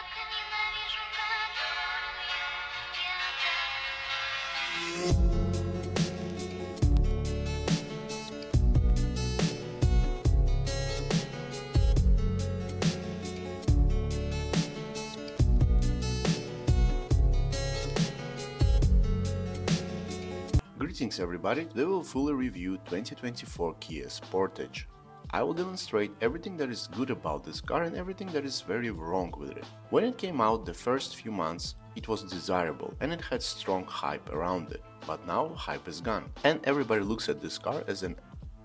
только ненавижу, которую я так. Greetings everybody, today we'll fully review 2024 Kia Sportage. I will demonstrate everything that is good about this car and everything that is very wrong with it. When it came out the first few months, it was desirable and it had strong hype around it, but now hype is gone and everybody looks at this car as an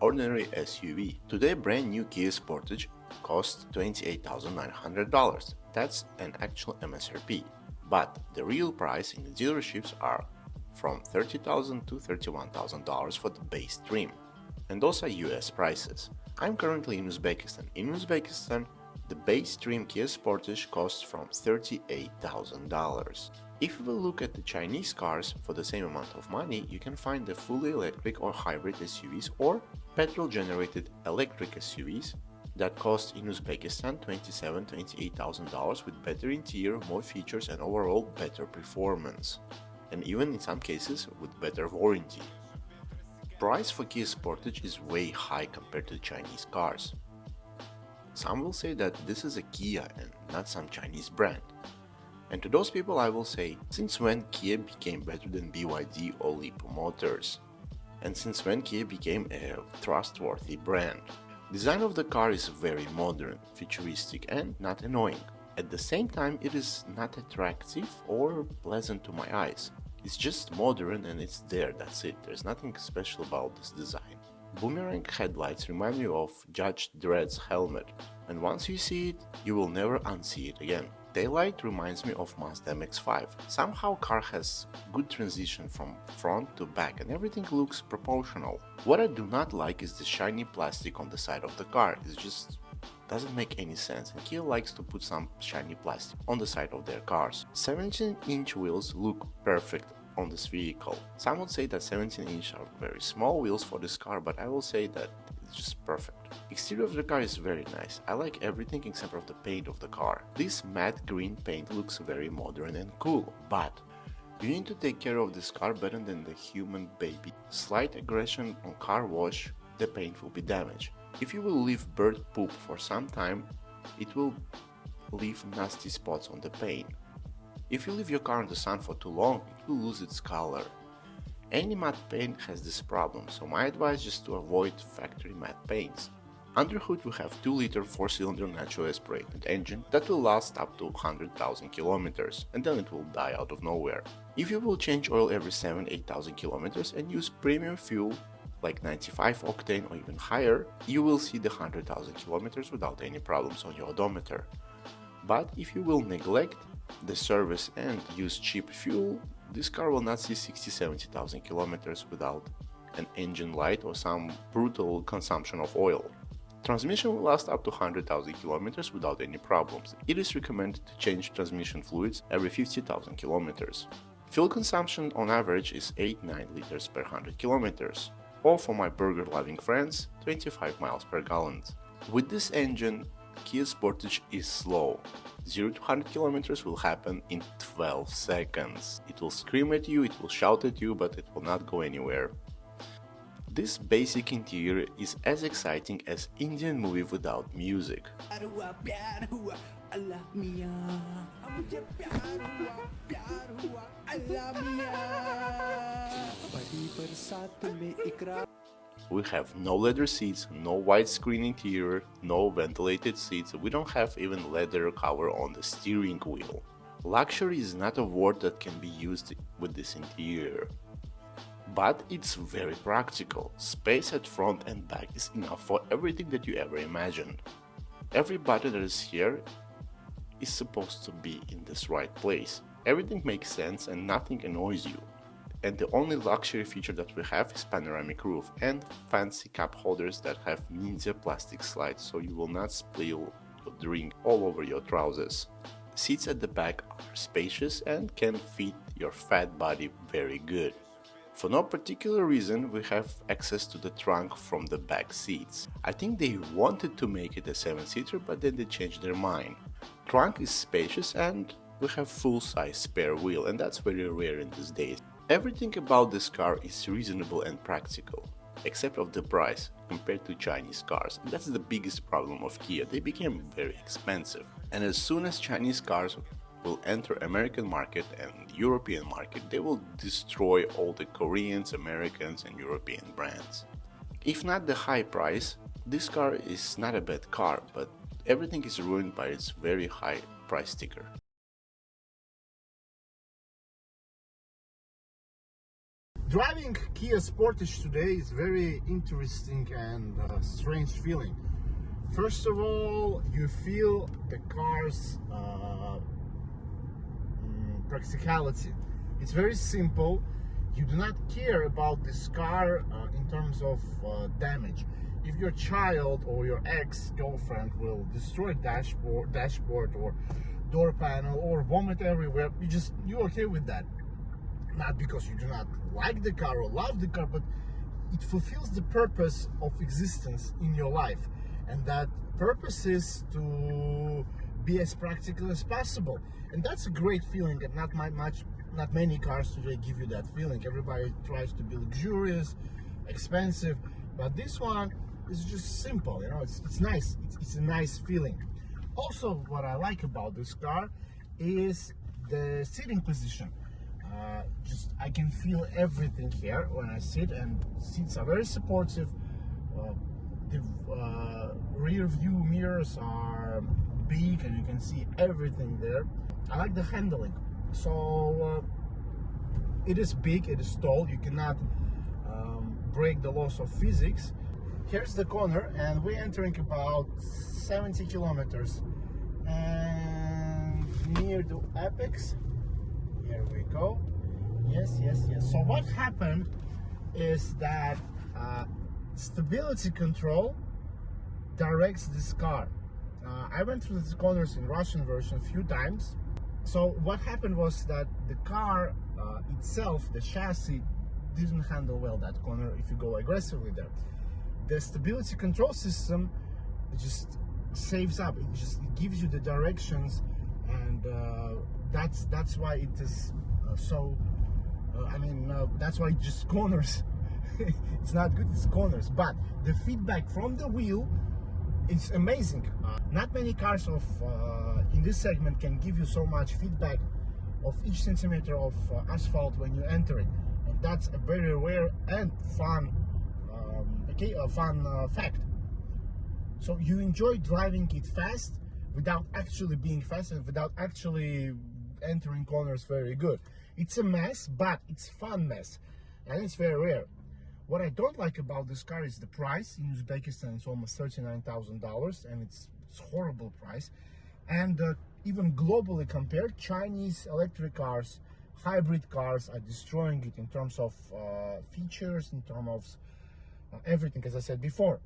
ordinary SUV. Today brand new Kia Sportage costs $28,900, that's an actual MSRP, but the real price in the dealerships are from $30,000 to $31,000 for the base trim, and those are US prices. I'm currently in Uzbekistan. In Uzbekistan, the base trim Kia Sportage costs from $38,000. If you will look at the Chinese cars for the same amount of money, you can find the fully electric or hybrid SUVs or petrol-generated electric SUVs that cost in Uzbekistan $27,000 to $28,000 with better interior, more features and overall better performance, and even in some cases with better warranty. Price for Kia Sportage is way high compared to Chinese cars. Some will say that this is a Kia and not some Chinese brand. And to those people I will say, since when Kia became better than BYD or Lipo Motors? And since when Kia became a trustworthy brand? Design of the car is very modern, futuristic and not annoying. At the same time, it is not attractive or pleasant to my eyes. It's just modern and it's there, that's it. There's nothing special about this design. Boomerang headlights remind me of Judge Dredd's helmet, and once you see it, you will never unsee it again. Taillight reminds me of Mazda MX-5. Somehow car has good transition from front to back and everything looks proportional. What I do not like is the shiny plastic on the side of the car. It just doesn't make any sense, and Kia likes to put some shiny plastic on the side of their cars. 17-inch wheels look perfect on this vehicle. Some would say that 17-inch are very small wheels for this car, but I will say that it's just perfect. Exterior of the car is very nice. I like everything except for the paint of the car. This matte green paint looks very modern and cool, but you need to take care of this car better than the human baby. Slight aggression on car wash, the paint will be damaged. If you will leave bird poop for some time, it will leave nasty spots on the paint. If you leave your car in the sun for too long, it will lose its color. Any matte paint has this problem, so my advice is to avoid factory matte paints. Underhood will have 2-liter 4-cylinder natural aspirated engine that will last up to 100,000 kilometers, and then it will die out of nowhere. If you will change oil every 7-8,000 kilometers and use premium fuel like 95 octane or even higher, you will see the 100,000 kilometers without any problems on your odometer. But if you will neglect the service and use cheap fuel, this car will not see 60-70,000 kilometers without an engine light or some brutal consumption of oil. Transmission will last up to 100,000 kilometers without any problems. It is recommended to change transmission fluids every 50,000 kilometers. Fuel consumption on average is 8-9 liters per 100 kilometers, or for my burger-loving friends, 25 miles per gallon. With this engine, Kia Sportage is slow. 0 to 100 kilometers will happen in 12 seconds. It will scream at you, it will shout at you, but it will not go anywhere. This basic interior is as exciting as Indian movie without music. We have no leather seats, no widescreen interior, no ventilated seats, we don't have even leather cover on the steering wheel. Luxury is not a word that can be used with this interior. But it's very practical. Space at front and back is enough for everything that you ever imagined. Every button that is here is supposed to be in this right place. Everything makes sense and nothing annoys you. And the only luxury feature that we have is panoramic roof and fancy cup holders that have ninja plastic slides so you will not spill your drink all over your trousers. Seats at the back are spacious and can fit your fat body very good. For no particular reason, we have access to the trunk from the back seats. I think they wanted to make it a 7-seater, but then they changed their mind. Trunk is spacious and we have full-size spare wheel, and that's very rare in these days. Everything about this car is reasonable and practical, except of the price compared to Chinese cars. And that's the biggest problem of Kia. They became very expensive. And as soon as Chinese cars will enter American market and European market, they will destroy all the Koreans, Americans and European brands. If not the high price, this car is not a bad car, but everything is ruined by its very high price sticker. Driving Kia Sportage today is very interesting and strange feeling. First of all, you feel the car's practicality. It's very simple. You do not care about this car in terms of damage. If your child or your ex-girlfriend will destroy dashboard or door panel or vomit everywhere, you're okay with that. Not because you do not like the car or love the car, but it fulfills the purpose of existence in your life, and that purpose is to be as practical as possible. And that's a great feeling, and not many cars today give you that feeling. Everybody tries to be luxurious, expensive, but this one is just simple. You know, it's nice. It's a nice feeling. Also, what I like about this car is the seating position. I can feel everything here when I sit, and seats are very supportive. The rear view mirrors are big and you can see everything there. I like the handling. So it is big, it is tall, you cannot break the laws of physics. Here's the corner and we're entering about 70 kilometers, and near the apex, here we go. Yes. So what happened is that stability control directs this car. I went through these corners in Russian version a few times. So what happened was that the car itself, the chassis, didn't handle well that corner if you go aggressively there. The stability control system just saves up. It gives you the directions, and that's why it is so. That's why it just corners. It's not good, it's corners. But the feedback from the wheel is amazing. Not many cars in this segment can give you so much feedback of each centimeter of asphalt when you enter it, and that's a very rare and fun fact. So you enjoy driving it fast without actually being fast and without actually entering corners very good. It's a mess, but it's fun mess, and it's very rare. What I don't like about this car is the price. In Uzbekistan, it's almost $39,000, and it's horrible price. And even globally compared, Chinese electric cars, hybrid cars are destroying it in terms of features, in terms of everything, as I said before.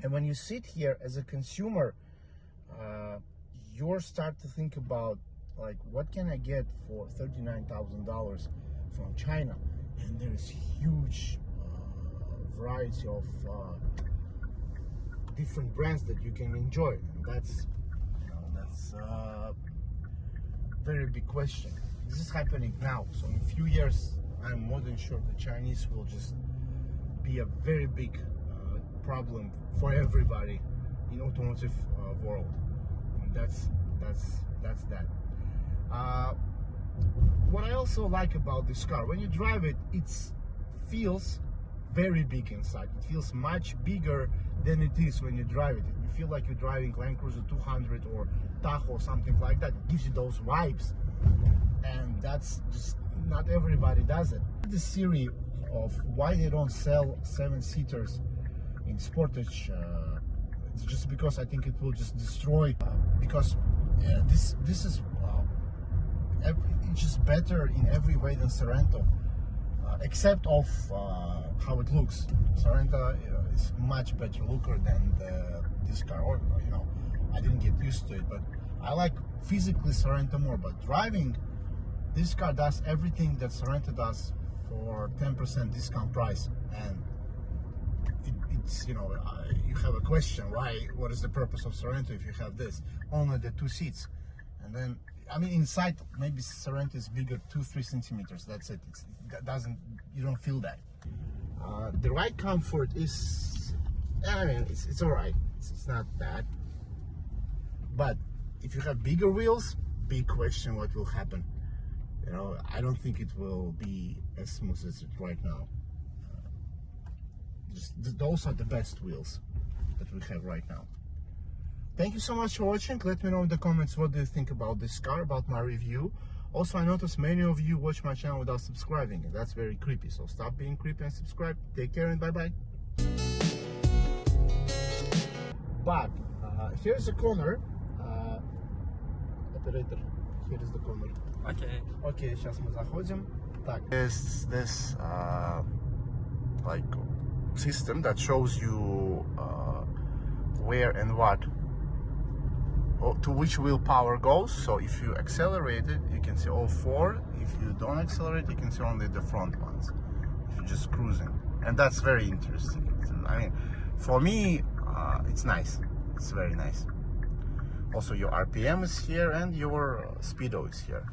And when you sit here as a consumer, you start to think about, like, what can I get for $39,000 from China? And there is huge variety of different brands that you can enjoy. And that's a very big question. This is happening now. So in a few years, I'm more than sure the Chinese will just be a very big problem for everybody in automotive world. And that's that. What I also like about this car, when you drive it, it feels very big inside. It feels much bigger than it is when you drive it. You feel like you're driving Land Cruiser 200 or Tahoe, something like that. It gives you those vibes, and that's just not everybody does it. The theory of why they don't sell 7-seaters in Sportage, it's just because I think it will just destroy. Because this is it's just better in every way than Sorento, except of how it looks. Sorento is much better looker than this car. Or I didn't get used to it, but I like physically Sorento more. But driving, this car does everything that Sorento does for 10% discount price, and it it's, you know, you have a question, why, what is the purpose of Sorento if you have this? Only the 2 seats. And then, I mean, inside, maybe Sorento is bigger, 2-3 centimeters, that's it. That doesn't, you don't feel that. The ride comfort is, I mean, it's all right. It's not bad. But if you have bigger wheels, big question what will happen. You know, I don't think it will be as smooth as it right now. Those are the best wheels that we have right now. Thank you so much for watching. Let me know in the comments what do you think about this car, about my review. Also, I noticed many of you watch my channel without subscribing, and that's very creepy. So stop being creepy and subscribe. Take care and bye-bye. But here's the corner. Operator, here is the corner. Окей, сейчас мы заходим. Так, there's this like system that shows you where and what, to which wheel power goes. So if you accelerate it, you can see all 4. If you don't accelerate, you can see only the front ones. If you're just cruising, and that's very interesting. I mean, for me, it's nice. It's very nice. Also, your RPM is here and your speedo is here.